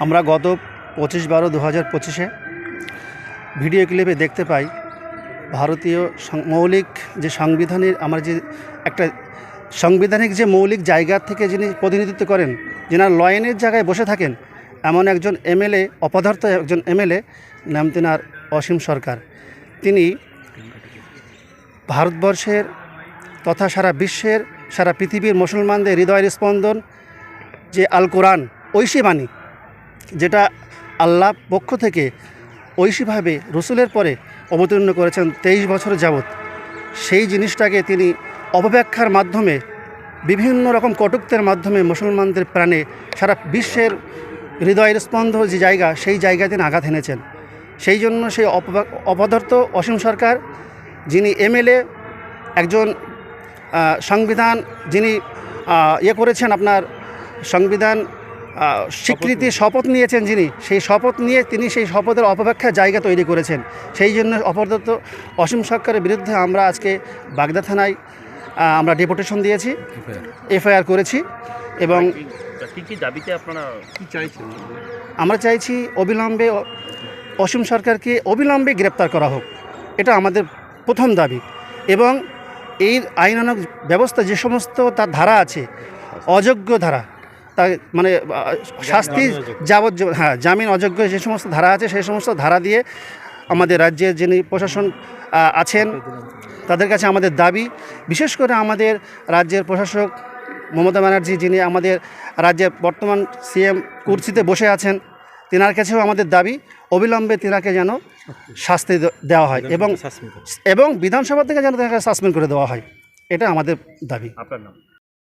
আমরা গত 25/12/2025 ভিডিও ক্লিপে দেখতে পাই ভারতীয় মৌলিক যে সাংবিধানিক আমার যে একটা সাংবিধানিক যে মৌলিক জায়গা থেকে যিনি প্রতিনিধিত্ব করেন, যিনার লয়েনের জায়গায় বসে থাকেন, এমন একজন এমএলএ, অপদার্থ একজন এমএলএ, নাম তিনার অসীম সরকার। তিনি ভারতবর্ষের তথা সারা বিশ্বের, সারা পৃথিবীর মুসলমানদের হৃদয়ের স্পন্দন যে আল কোরআন, ঐশী বাণী, যেটা আল্লাহ পক্ষ থেকে ঐশীভাবে রসুলের পরে অবতীর্ণ করেছেন 23 বছর যাবৎ, সেই জিনিসটাকে তিনি অপব্যাখ্যার মাধ্যমে, বিভিন্ন রকম কটূক্তির মাধ্যমে মুসলমানদের প্রাণে, সারা বিশ্বের হৃদয়ের স্পন্দ যে জায়গা, সেই জায়গায় তিনি আঘাত এনেছেন। সেই জন্য সেই অপদার্থ অসীম সরকার, যিনি এমএলএ, একজন সংবিধান যিনি করেছেন, আপনার সংবিধান স্বীকৃতি শপথ নিয়েছেন, যিনি সেই শপথ নিয়ে তিনি সেই শপথের অপব্যাখ্যার জায়গা তৈরি করেছেন। সেই জন্য অপদার্থ অসীম সরকারের বিরুদ্ধে আমরা আজকে বাগদা থানায় আমরা ডেপুটেশন দিয়েছি, এফআইআর করেছি। এবং দাবিতে আপনারা কি চাইছেন? আমরা চাইছি অবিলম্বে অসীম সরকারকে অবিলম্বে গ্রেপ্তার করা হোক, এটা আমাদের প্রথম দাবি। এবং এই আইনানুগ ব্যবস্থা যে সমস্ত তার ধারা আছে, অযোগ্য ধারা, তার মানে শাস্তি যাবজ্জীবন, জামিন অযোগ্য যে সমস্ত ধারা আছে, সেই সমস্ত ধারা দিয়ে আমাদের রাজ্যের যিনি প্রশাসন আছেন তাদের কাছে আমাদের দাবি, বিশেষ করে আমাদের রাজ্যের প্রশাসক মমতা ব্যানার্জি, যিনি আমাদের রাজ্যের বর্তমান সিএম কুর্সিতে বসে আছেন, তেনার কাছেও আমাদের দাবি অবিলম্বে তেনাকে যেন শাস্তি দেওয়া হয় এবং বিধানসভা থেকে যেন তাকে সাসপেন্ড করে দেওয়া হয়, এটা আমাদের দাবি। আপনার নাম?